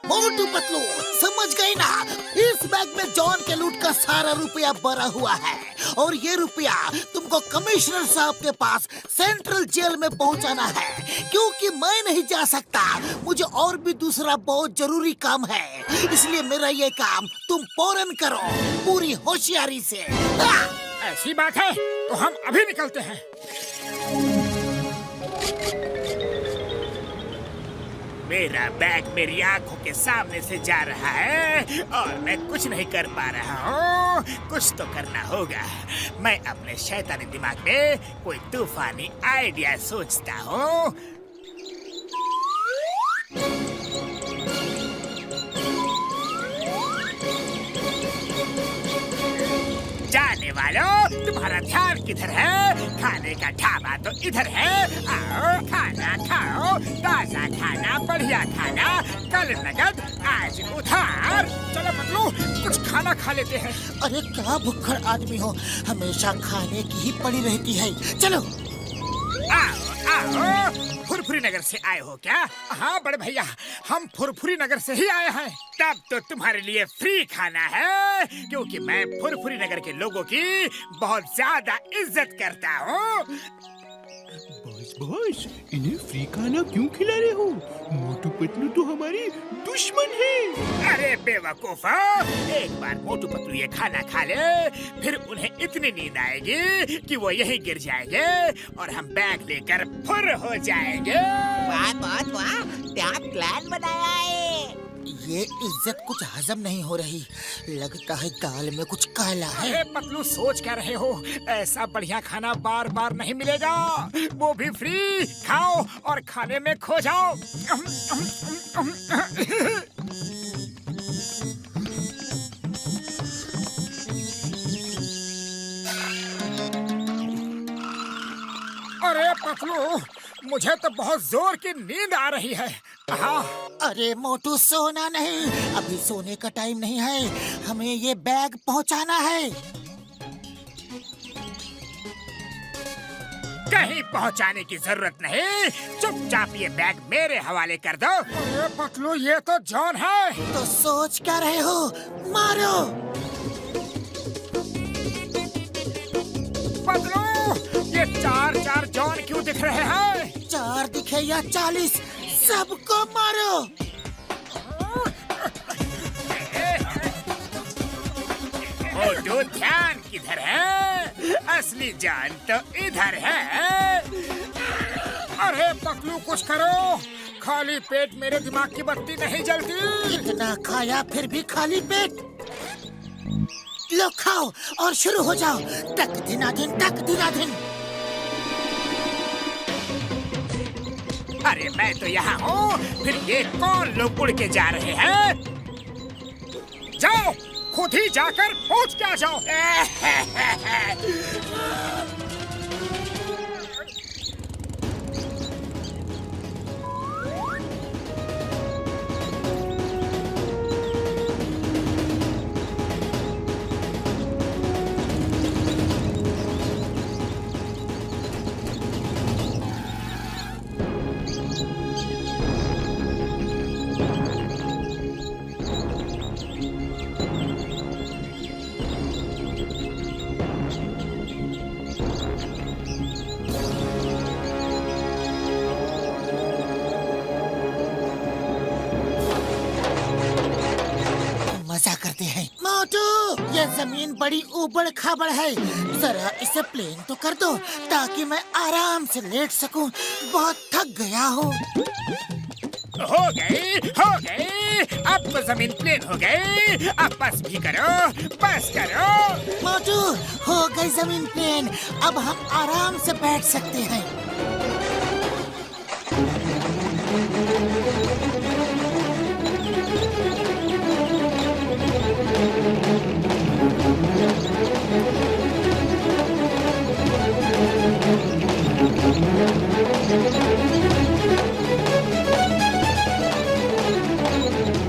मोटू पतलू, समझ गई ना? इस बैग में जॉन के लूट का सारा रुपया भरा हुआ है और ये रुपया तुमको कमिश्नर साहब के पास सेंट्रल जेल में पहुंचाना है, क्योंकि मैं नहीं जा सकता। मुझे और भी दूसरा बहुत जरूरी काम है, इसलिए मेरा ये काम तुम फौरन करो, पूरी होशियारी से। ऐसी बात है तो हम अभी निकलते हैं। मेरा बैग मेरी आंखों के सामने से जा रहा है और मैं कुछ नहीं कर पा रहा हूँ। कुछ तो करना होगा। मैं अपने शैतानी दिमाग में कोई तूफानी आइडिया सोचता हूँ। जाने वालों, तुम्हारा ध्यान किधर है? खाने का ढाबा तो इधर है। आओ खाना खाओ, ताजा खाना, बढ़िया खाना, कल नगद आज उधार। चलो पतलू, कुछ खाना खा लेते हैं। अरे क्या भुक्खड़ आदमी हो, हमेशा खाने की ही पड़ी रहती है। चलो आओ आओ, फुरफुरी नगर से आए हो क्या? हाँ बड़े भैया, हम फुरफुरी नगर से ही आए हैं। तब तो तुम्हारे लिए फ्री खाना है, क्योंकि मैं फुरफुरी नगर के लोगों की बहुत ज्यादा इज्जत करता हूँ। बॉस, इन्हें फ्री खाना क्यों खिला रहे हो? मोटू पतलू तो हमारी दुश्मन है। अरे बेवकूफो, एक बार मोटू पतलू ये खाना खा ले, फिर उन्हें इतनी नींद आएगी कि वो यहीं गिर जाएंगे और हम बैग लेकर फुर हो जाएंगे। वाह बहुत वाह, क्या प्लान बनाया है। ये इज्जत कुछ हजम नहीं हो रही, लगता है दाल में कुछ काला है। अरे पतलू, सोच क्या रहे हो? ऐसा बढ़िया खाना बार बार नहीं मिलेगा, वो भी फ्री। खाओ और खाने में खो जाओ। अरे पतलू, मुझे तो बहुत जोर की नींद आ रही है। हाँ। अरे मोटू, सोना नहीं, अभी सोने का टाइम नहीं है, हमें ये बैग पहुंचाना है। कहीं पहुंचाने की जरूरत नहीं, चुपचाप ये बैग मेरे हवाले कर दो। अरे पतलू, ये तो जॉन है। तो सोच क्या रहे हो, मारो। पतलू, ये चार जॉन क्यों दिख रहे हैं? 4 दिखे या 40, सबको मारो। मोटू, ध्यान किधर है? असली जान तो इधर है। अरे पतलू, कुछ करो, खाली पेट मेरे दिमाग की बत्ती नहीं जलती। इतना खाया फिर भी खाली पेट। लो खाओ और शुरू हो जाओ। टक दिनाधिन, टक दिनाधिन। अरे मैं तो यहाँ हूँ, फिर ये कौन लोग उड़ के जा रहे हैं? जाओ, खुद ही जाकर पूछ के आ जाओ। मजा करते हैं। मोटू, ये जमीन बड़ी ऊबड़ खाबड़ है, जरा इसे प्लेन तो कर दो ताकि मैं आराम से लेट सकूं। बहुत थक गया हूँ। हो गई, अब तो जमीन प्लेन हो गई। अब बस भी करो, बस करो। मोटू, हो गई जमीन प्लेन, अब हम आराम से बैठ सकते हैं।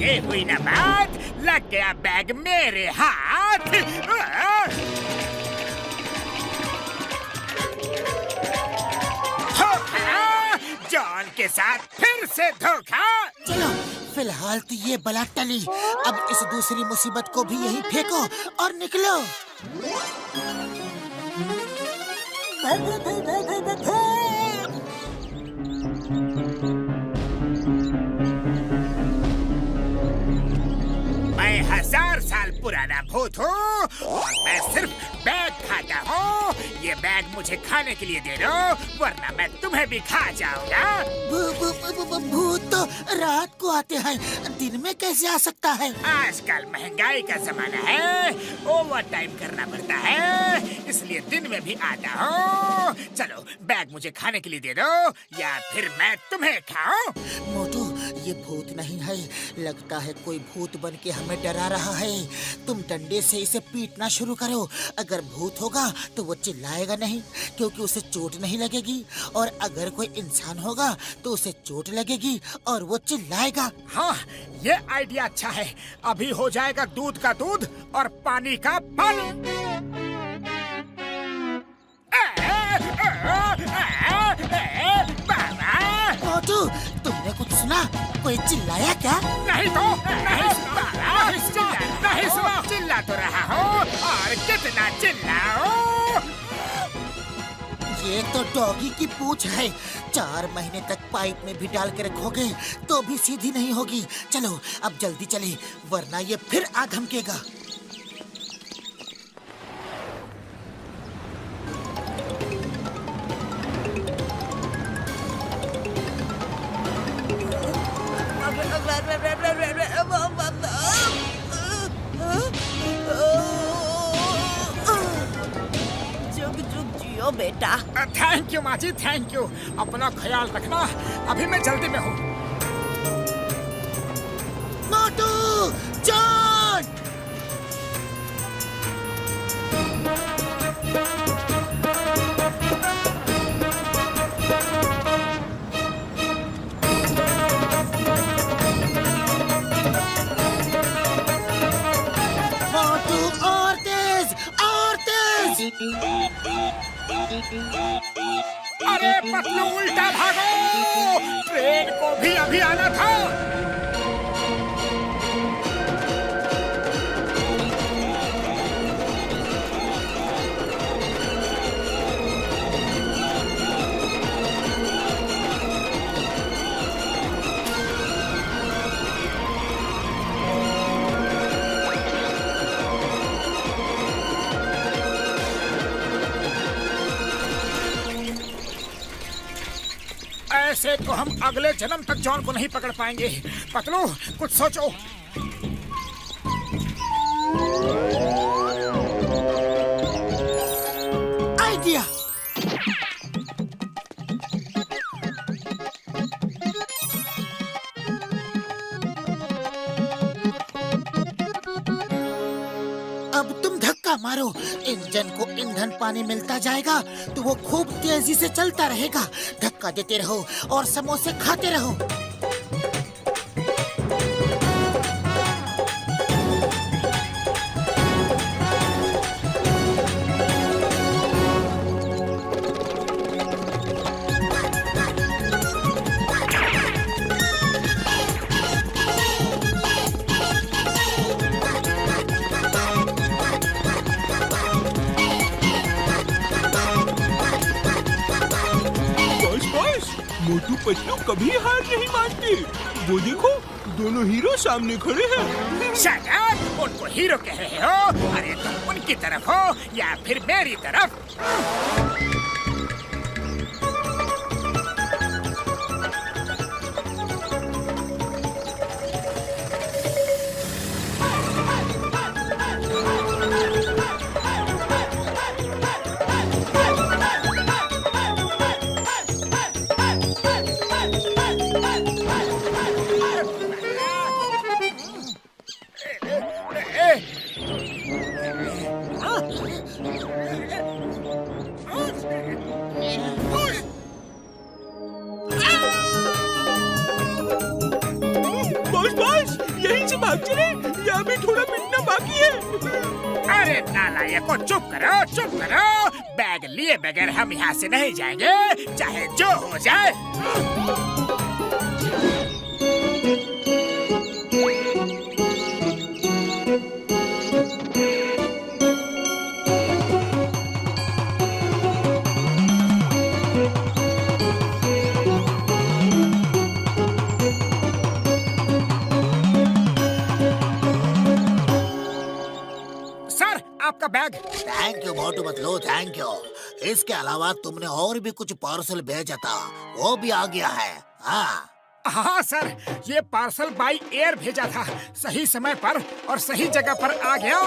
ये हुई ना बात, लग गया बैग मेरे हाथ। जॉन जॉन के साथ फिर से धोखा। चलो फिलहाल तो ये बला टली, अब इस दूसरी मुसीबत को भी यहीं फेंको और निकलो। मैं 1000 साल पुराना भूत हूँ और मैं सिर्फ बैग खाता हूँ। ये बैग मुझे खाने के लिए दे दो, वरना मैं तुम्हें भी खा जाऊंगा। भूत तो रात को आते हैं, दिन में कैसे आ सकता है? आजकल महंगाई का जमाना है, ओवर टाइम करना पड़ता है, इसलिए दिन में भी आता हूँ। चलो बैग मुझे खाने के लिए दे दो या फिर मैं तुम्हें खाऊं। मोटू, ये भूत नहीं है, लगता है कोई भूत बन के हमें डरा रहा है। तुम डंडे से इसे पीटना शुरू करो। अगर भूत होगा तो वो चिल्लाएगा नहीं, क्योंकि उसे चोट नहीं लगेगी, और अगर कोई इंसान होगा तो उसे चोट लगेगी और वो चिल्लाएगा। हाँ, ये आइडिया अच्छा है। अभी हो जाएगा दूध का दूध और पानी का पानी। मोटू, तुमने कुछ सुना? कोई चिल्लाया क्या? नहीं तो नहीं सुना। चिल्ला तो रहा हूँ, और कितना चिल्लाऊं। ये तो डॉगी की पूंछ है। 4 महीने तक पाइप में भी डाल के रखोगे तो भी सीधी नहीं होगी। चलो अब जल्दी चले, वरना ये फिर आ धमकेगा। जुग जुग जियो बेटा। थैंक यू माँ जी, थैंक यू। अपना ख्याल रखना, अभी मैं जल्दी में हूँ। मोटू, जॉन! मोटू, और तेज, और तेज! अरे पतलू, उल्टा भागो, ट्रेन को भी अभी आना था। ऐसे तो हम अगले जन्म तक जॉन को नहीं पकड़ पाएंगे। पतलू, कुछ सोचो। आइडिया! अब तुम धक्का मारो, इंजन को ईंधन पानी मिलता जाएगा तो वो खूब तेजी से चलता रहेगा। धक्का देते रहो और समोसे खाते रहो। मोटू पतलू कभी हार नहीं मानते। वो देखो, दोनों हीरो सामने खड़े हैं। Shut up! उनको हीरो कह रहे हो? अरे तुम उनकी तरफ हो या फिर मेरी तरफ? यहीं से भाग चले, यहाँ भी थोड़ा मिटना बाकी है। अरे नालायकों, चुप करो, चुप करो। बैग लिए बगैर हम यहाँ से नहीं जाएंगे, चाहे जो हो जाए। सर आपका bag. Thank you Motu Patlu, thank you. इसके अलावा तुमने और भी कुछ पार्सल भेजा था, वो भी आ गया है। हाँ हाँ सर, ये पार्सल बाई एयर भेजा था, सही समय पर और सही जगह पर आ गया।